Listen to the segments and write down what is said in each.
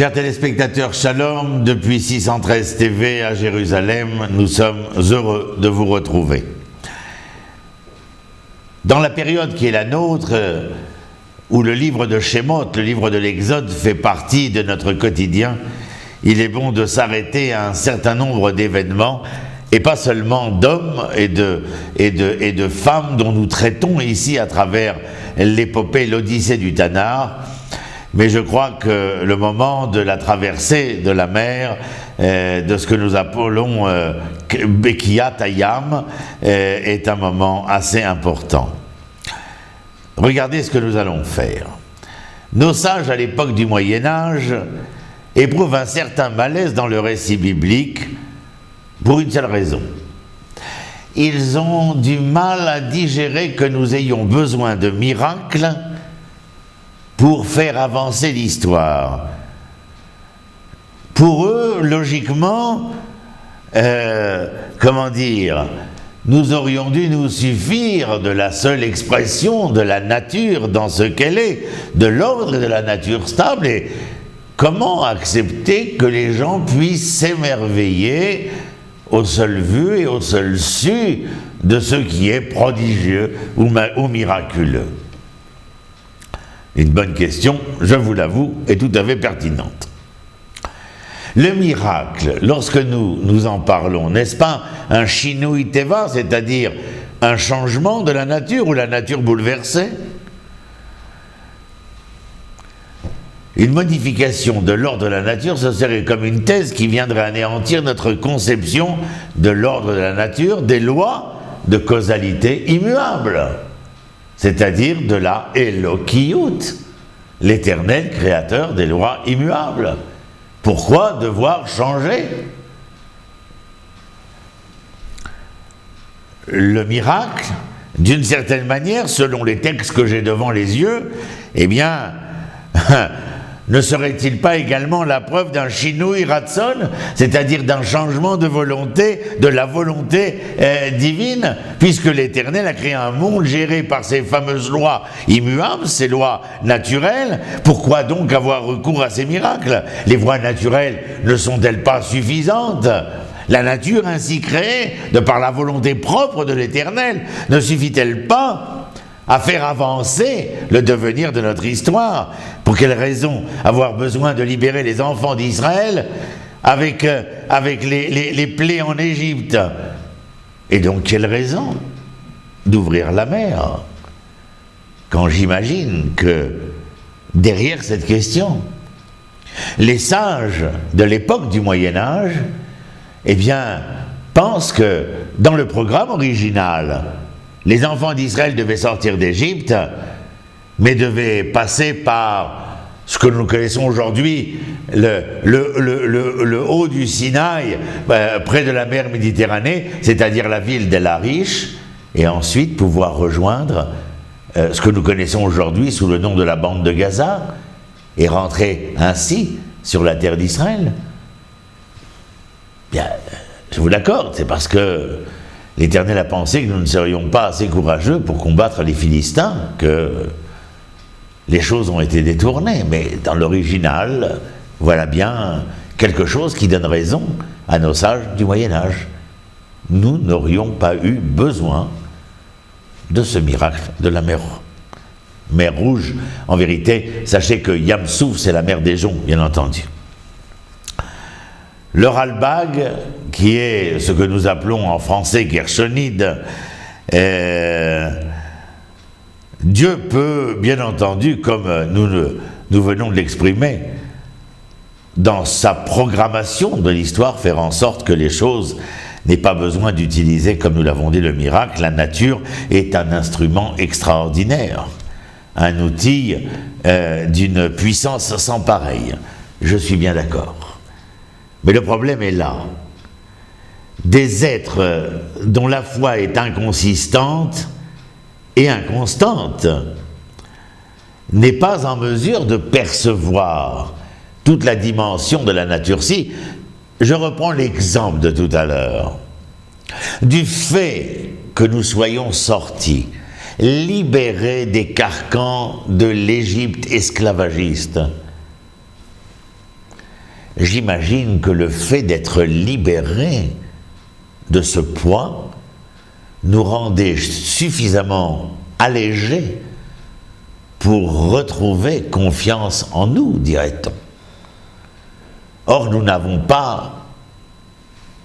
Chers téléspectateurs, shalom, depuis 613 TV à Jérusalem, nous sommes heureux de vous retrouver. Dans la période qui est la nôtre, où le livre de Shemot, le livre de l'Exode, fait partie de notre quotidien, il est bon de s'arrêter à un certain nombre d'événements, et pas seulement d'hommes et de femmes dont nous traitons ici à travers l'épopée, l'Odyssée du Tanakh, mais je crois que le moment de la traversée de la mer, de ce que nous appelons Bekiyat Hayam, est un moment assez important. Regardez ce que nous allons faire. Nos sages à l'époque du Moyen-Âge éprouvent un certain malaise dans le récit biblique pour une seule raison. Ils ont du mal à digérer que nous ayons besoin de miracles pour faire avancer l'histoire. Pour eux, logiquement, nous aurions dû nous suffire de la seule expression de la nature dans ce qu'elle est, de l'ordre et de la nature stable. Et comment accepter que les gens puissent s'émerveiller au seul vu et au seul su de ce qui est prodigieux ou miraculeux? Une bonne question, je vous l'avoue, est tout à fait pertinente. Le miracle, lorsque nous en parlons, n'est-ce pas un shinui teva, c'est-à-dire un changement de la nature ou la nature bouleversée? Une modification de l'ordre de la nature, ce serait comme une thèse qui viendrait anéantir notre conception de l'ordre de la nature, des lois de causalité immuables, c'est-à-dire de la Elokiyut, l'éternel créateur des lois immuables. Pourquoi devoir changer? Le miracle, d'une certaine manière, selon les textes que j'ai devant les yeux, eh bien, ne serait-il pas également la preuve d'un shinui ratson, c'est-à-dire d'un changement de volonté, de la volonté divine, puisque l'Éternel a créé un monde géré par ces fameuses lois immuables, ces lois naturelles? Pourquoi donc avoir recours à ces miracles? Les voies naturelles ne sont-elles pas suffisantes? La nature ainsi créée, de par la volonté propre de l'Éternel, ne suffit-elle pas à faire avancer le devenir de notre histoire? Pour quelle raison avoir besoin de libérer les enfants d'Israël avec les plaies en Égypte? Et donc quelle raison d'ouvrir la mer? Quand j'imagine que derrière cette question, les sages de l'époque du Moyen-Âge, eh bien, pensent que dans le programme original, les enfants d'Israël devaient sortir d'Égypte, mais devaient passer par ce que nous connaissons aujourd'hui, le haut du Sinaï, près de la mer Méditerranée, c'est-à-dire la ville d'El Arish, et ensuite pouvoir rejoindre ce que nous connaissons aujourd'hui sous le nom de la bande de Gaza, et rentrer ainsi sur la terre d'Israël. Bien, je vous l'accorde, c'est parce que l'Éternel a pensé que nous ne serions pas assez courageux pour combattre les Philistins, que les choses ont été détournées. Mais dans l'original, voilà bien quelque chose qui donne raison à nos sages du Moyen-Âge. Nous n'aurions pas eu besoin de ce miracle de la mer Rouge. En vérité, sachez que Yam Souf, c'est la mer des joncs, bien entendu. Le Ralbag, qui est ce que nous appelons en français Gershonide, Dieu peut, bien entendu, comme nous venons de l'exprimer, dans sa programmation de l'histoire, faire en sorte que les choses n'aient pas besoin d'utiliser, comme nous l'avons dit, le miracle. La nature est un instrument extraordinaire, un outil d'une puissance sans pareille. Je suis bien d'accord. Mais le problème est là. Des êtres dont la foi est inconsistante et inconstante n'est pas en mesure de percevoir toute la dimension de la nature. Si, je reprends l'exemple de tout à l'heure, du fait que nous soyons sortis, libérés des carcans de l'Égypte esclavagiste, j'imagine que le fait d'être libéré de ce poids nous rendait suffisamment allégés pour retrouver confiance en nous, dirait-on. Or, nous n'avons pas,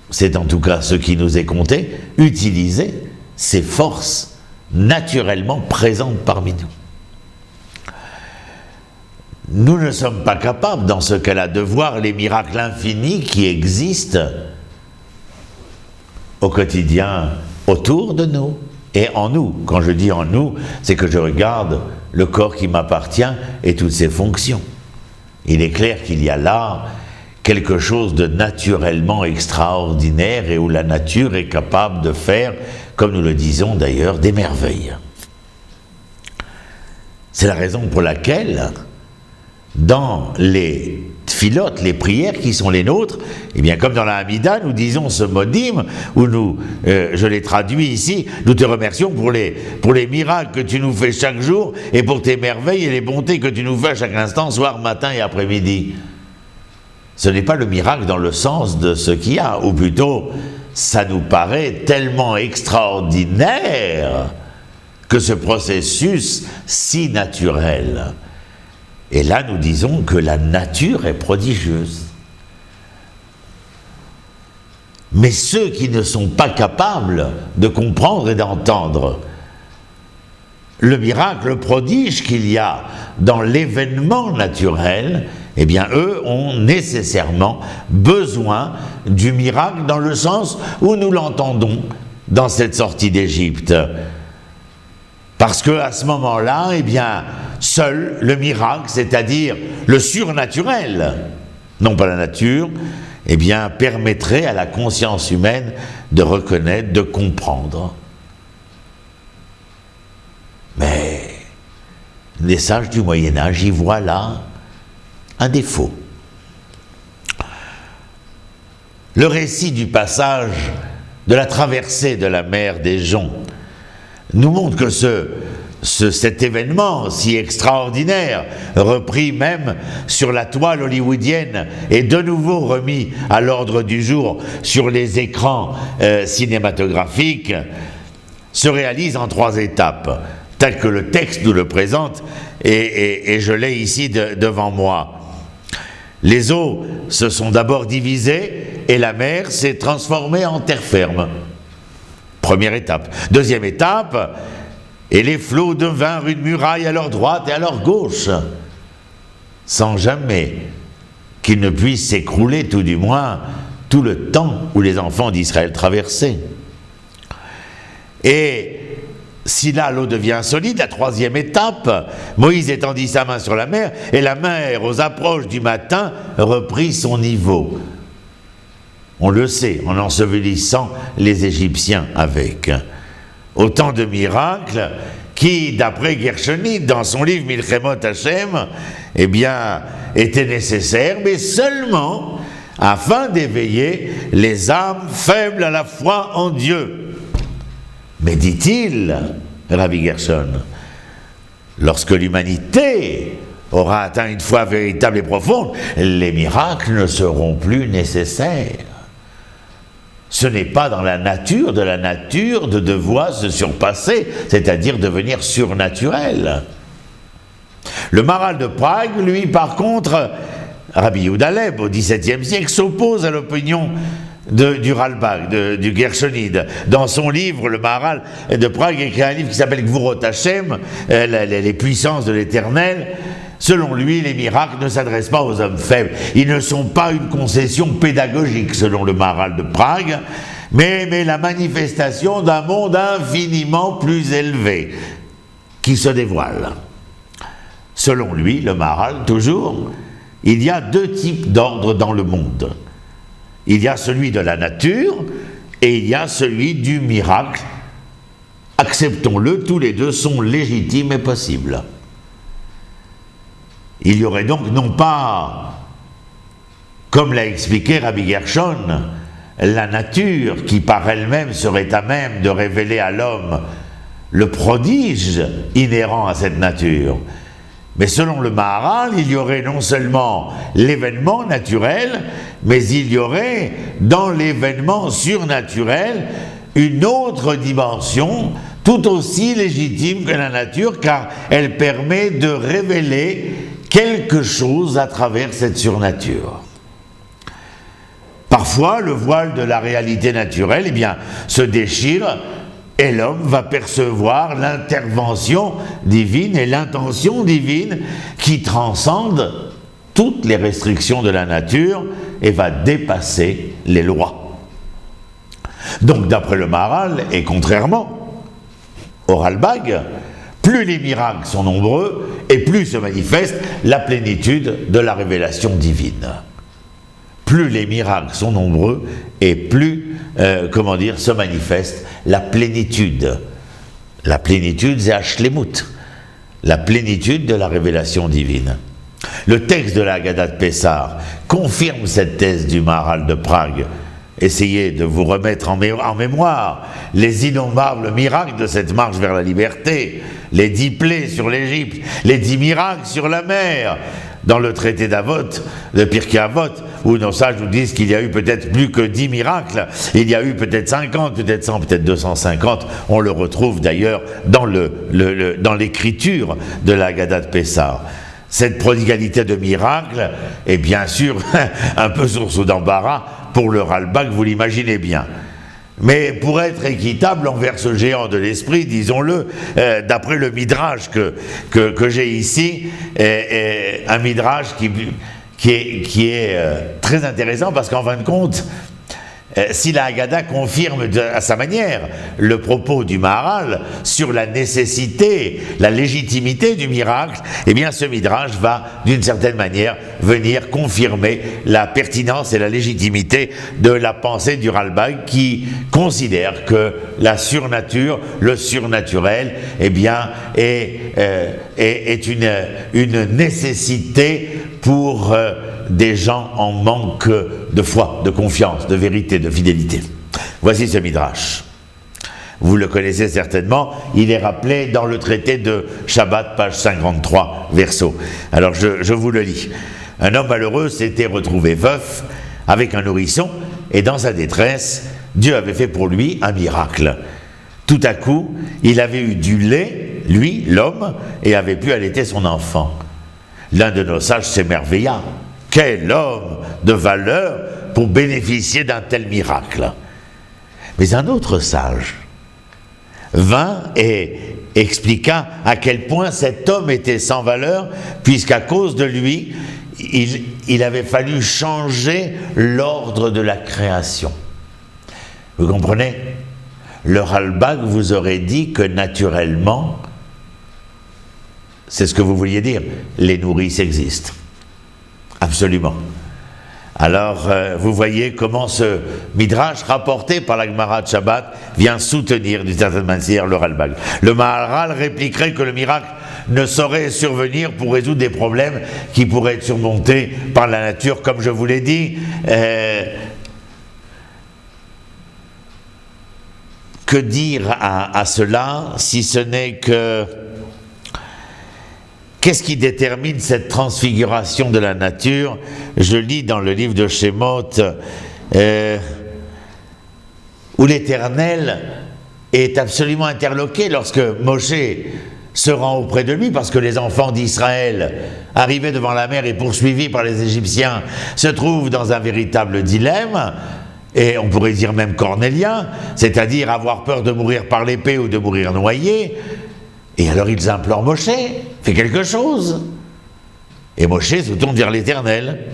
c'est en tout cas ce qui nous est compté, utilisé ces forces naturellement présentes parmi nous. Nous ne sommes pas capables, dans ce cas-là, de voir les miracles infinis qui existent au quotidien autour de nous et en nous. Quand je dis en nous, c'est que je regarde le corps qui m'appartient et toutes ses fonctions. Il est clair qu'il y a là quelque chose de naturellement extraordinaire et où la nature est capable de faire, comme nous le disons d'ailleurs, des merveilles. C'est la raison pour laquelle, dans les tfilotes, les prières qui sont les nôtres, eh bien comme dans la Hamida, nous disons ce modim, où nous, je l'ai traduit ici, nous te remercions pour les miracles que tu nous fais chaque jour et pour tes merveilles et les bontés que tu nous fais à chaque instant, soir, matin et après-midi. Ce n'est pas le miracle dans le sens de ce qu'il y a, ou plutôt, ça nous paraît tellement extraordinaire que ce processus si naturel. Et là, nous disons que la nature est prodigieuse. Mais ceux qui ne sont pas capables de comprendre et d'entendre le miracle, le prodige qu'il y a dans l'événement naturel, eh bien, eux ont nécessairement besoin du miracle dans le sens où nous l'entendons dans cette sortie d'Égypte. Parce qu'à ce moment-là, eh bien, seul le miracle, c'est-à-dire le surnaturel, non pas la nature, eh bien, permettrait à la conscience humaine de reconnaître, de comprendre. Mais les sages du Moyen-Âge y voient là un défaut. Le récit du passage de la traversée de la mer des Joncs nous montre que cet événement si extraordinaire, repris même sur la toile hollywoodienne et de nouveau remis à l'ordre du jour sur les écrans cinématographiques, se réalise en 3 étapes, tel que le texte nous le présente, et je l'ai ici devant moi. Les eaux se sont d'abord divisées et la mer s'est transformée en terre ferme. Première étape. Deuxième étape, et les flots devinrent une muraille à leur droite et à leur gauche, sans jamais qu'ils ne puissent s'écrouler, tout du moins, tout le temps où les enfants d'Israël traversaient. Et si là l'eau devient solide, la 3e étape, Moïse étendit sa main sur la mer, et la mer, aux approches du matin, reprit son niveau. On le sait, en ensevelissant les Égyptiens avec. Autant de miracles qui, d'après Gershonide, dans son livre Milchemot Hashem, eh bien, étaient nécessaires, mais seulement afin d'éveiller les âmes faibles à la foi en Dieu. Mais dit-il, Rabbi Gershon, lorsque l'humanité aura atteint une foi véritable et profonde, les miracles ne seront plus nécessaires. Ce n'est pas dans la nature de la nature de devoir se surpasser, c'est-à-dire devenir surnaturel. Le Maharal de Prague, lui, par contre, Rabbi Yehuda Leib, au XVIIe siècle, s'oppose à l'opinion du Ralbag, du Gershonide. Dans son livre, le Maharal de Prague écrit un livre qui s'appelle Gvurot Hashem, les puissances de l'Éternel. Selon lui, les miracles ne s'adressent pas aux hommes faibles. Ils ne sont pas une concession pédagogique, selon le Maharal de Prague, mais la manifestation d'un monde infiniment plus élevé qui se dévoile. Selon lui, le Maharal, toujours, il y a 2 types d'ordre dans le monde. Il y a celui de la nature et il y a celui du miracle. Acceptons-le, tous les 2 sont légitimes et possibles. Il y aurait donc non pas, comme l'a expliqué Rabbi Gershon, la nature qui par elle-même serait à même de révéler à l'homme le prodige inhérent à cette nature, Mais selon le Maharal, il y aurait non seulement l'événement naturel, mais il y aurait dans l'événement surnaturel une autre dimension tout aussi légitime que la nature, car elle permet de révéler quelque chose à travers cette surnature. Parfois, le voile de la réalité naturelle, eh bien, se déchire et l'homme va percevoir l'intervention divine et l'intention divine qui transcende toutes les restrictions de la nature et va dépasser les lois. Donc, d'après le Maharal, et contrairement au Ralbag, plus les miracles sont nombreux et plus se manifeste la plénitude de la révélation divine. Plus les miracles sont nombreux et plus, se manifeste la plénitude. La plénitude, c'est Hashlemut, la plénitude de la révélation divine. Le texte de la Haggadah de Pessah confirme cette thèse du Maharal de Prague. Essayez de vous remettre en mémoire les innombrables miracles de cette marche vers la liberté, les 10 plaies sur l'Égypte, les 10 miracles sur la mer. Dans le traité d'Avot, de Pirkei Avot, où nos sages nous disent qu'il y a eu peut-être plus que 10 miracles, il y a eu peut-être 50, peut-être 100, peut-être 250, on le retrouve d'ailleurs dans l'écriture de la Haggadah de Pessah. Cette prodigalité de miracles est bien sûr un peu source d'embarras pour le Ralbag, vous l'imaginez bien. Mais pour être équitable envers ce géant de l'esprit, disons-le, d'après le midrash que j'ai ici, un midrash qui est très intéressant parce qu'en fin de compte, si la Haggadah confirme à sa manière le propos du Maharal sur la nécessité, la légitimité du miracle, eh bien ce midrash va d'une certaine manière venir confirmer la pertinence et la légitimité de la pensée du Ralbag qui considère que la surnature, le surnaturel, eh bien est une nécessité pour des gens en manque de foi, de confiance, de vérité, de fidélité. Voici ce midrash. Vous le connaissez certainement, il est rappelé dans le traité de Shabbat, page 53, verso. Alors je vous le lis. Un homme malheureux s'était retrouvé veuf avec un nourrisson et dans sa détresse, Dieu avait fait pour lui un miracle. Tout à coup, il avait eu du lait, lui, l'homme, et avait pu allaiter son enfant. L'un de nos sages s'émerveilla. Quel homme de valeur pour bénéficier d'un tel miracle. Mais un autre sage vint et expliqua à quel point cet homme était sans valeur, puisqu'à cause de lui, il avait fallu changer l'ordre de la création. Vous comprenez? Le Ralbag vous aurait dit que naturellement, c'est ce que vous vouliez dire, les nourrices existent. Absolument. Alors, vous voyez comment ce midrash rapporté par la Gemara de Shabbat vient soutenir d'une certaine manière le Ralbag. Le Maharal répliquerait que le miracle ne saurait survenir pour résoudre des problèmes qui pourraient être surmontés par la nature, comme je vous l'ai dit. Que dire à cela, si ce n'est que... Qu'est-ce qui détermine cette transfiguration de la nature? Je lis dans le livre de Shemot où l'Éternel est absolument interloqué lorsque Moshe se rend auprès de lui, parce que les enfants d'Israël, arrivés devant la mer et poursuivis par les Égyptiens, se trouvent dans un véritable dilemme, et on pourrait dire même cornélien, c'est-à-dire avoir peur de mourir par l'épée ou de mourir noyé. Et alors ils implorent Moshe, fais quelque chose. Et Moshe se tourne vers l'Éternel.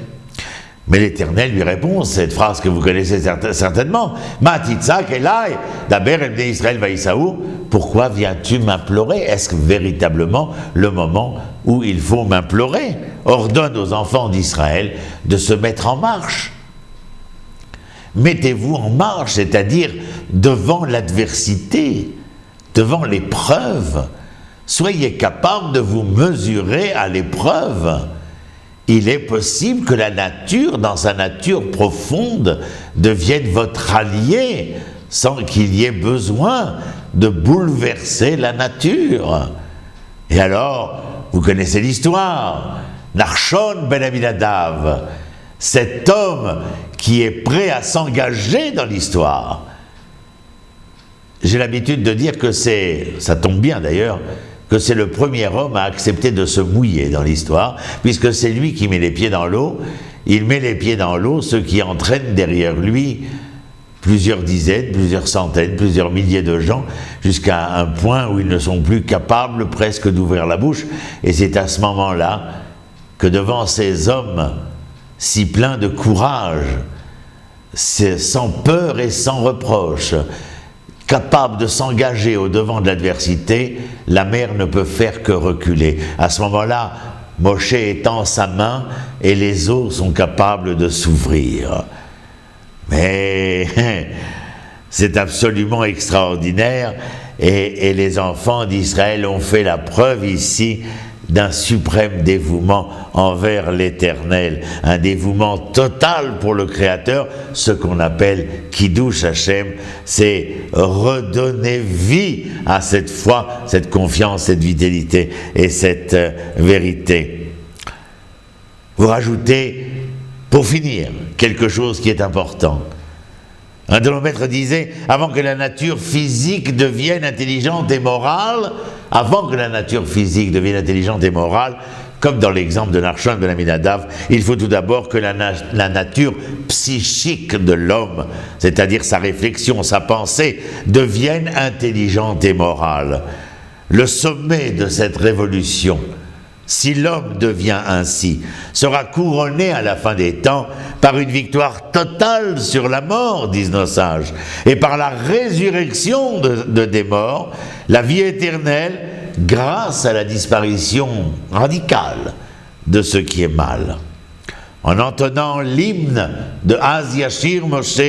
Mais l'Éternel lui répond, cette phrase que vous connaissez certainement, Ma titzak elai, daber el bnei Israël vaïsaou, pourquoi viens-tu m'implorer? Est-ce véritablement le moment où il faut m'implorer? Ordonne aux enfants d'Israël de se mettre en marche. Mettez-vous en marche, c'est-à-dire devant l'adversité, devant l'épreuve. Soyez capable de vous mesurer à l'épreuve. Il est possible que la nature, dans sa nature profonde, devienne votre allié sans qu'il y ait besoin de bouleverser la nature. Et alors, vous connaissez l'histoire, Nachshon ben Aminadav, cet homme qui est prêt à s'engager dans l'histoire. J'ai l'habitude de dire que ça tombe bien d'ailleurs, que c'est le premier homme à accepter de se mouiller dans l'histoire, puisque c'est lui qui met les pieds dans l'eau. Il met les pieds dans l'eau, ce qui entraîne derrière lui plusieurs dizaines, plusieurs centaines, plusieurs milliers de gens, jusqu'à un point où ils ne sont plus capables presque d'ouvrir la bouche. Et c'est à ce moment-là que devant ces hommes si pleins de courage, sans peur et sans reproche, capables de s'engager au devant de l'adversité, la mer ne peut faire que reculer. À ce moment-là, Moshe étend sa main et les eaux sont capables de s'ouvrir. Mais c'est absolument extraordinaire et les enfants d'Israël ont fait la preuve ici d'un suprême dévouement envers l'Éternel, un dévouement total pour le Créateur, ce qu'on appelle Kiddush Hashem, c'est redonner vie à cette foi, cette confiance, cette vitalité et cette vérité. Vous rajoutez, pour finir, quelque chose qui est important. Un de nos maîtres disait, avant que la nature physique devienne intelligente et morale, comme dans l'exemple de Nachshon ben Aminadav, il faut tout d'abord que la nature psychique de l'homme, c'est-à-dire sa réflexion, sa pensée, devienne intelligente et morale. Le sommet de cette révolution, si l'homme devient ainsi, sera couronné à la fin des temps par une victoire totale sur la mort, disent nos sages, et par la résurrection des morts, la vie éternelle, grâce à la disparition radicale de ce qui est mal. En entonnant l'hymne de Az Yashir Moshe,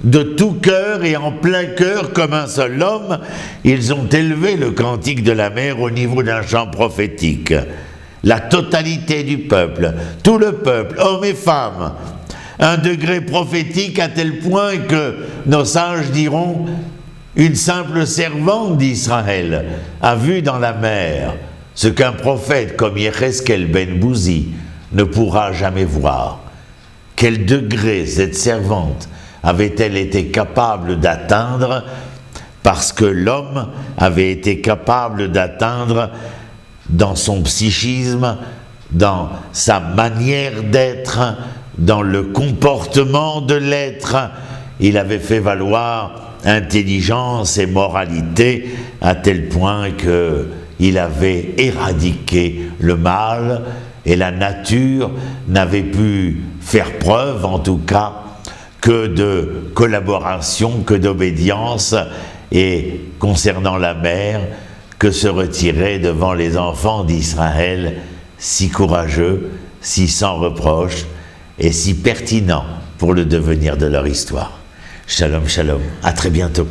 de tout cœur et en plein cœur comme un seul homme, ils ont élevé le cantique de la mer au niveau d'un chant prophétique. La totalité du peuple, tout le peuple, hommes et femmes, un degré prophétique à tel point que nos sages diront une simple servante d'Israël a vu dans la mer ce qu'un prophète comme Yecheskel ben Bouzi ne pourra jamais voir. Quel degré cette servante avait-elle été capable d'atteindre parce que l'homme avait été capable d'atteindre dans son psychisme, dans sa manière d'être, dans le comportement de l'être, il avait fait valoir intelligence et moralité à tel point qu'il avait éradiqué le mal et la nature n'avait pu faire preuve en tout cas que de collaboration, que d'obédience, et concernant la mer, que se retirer devant les enfants d'Israël, si courageux, si sans reproche, et si pertinent pour le devenir de leur histoire. Shalom, shalom, à très bientôt.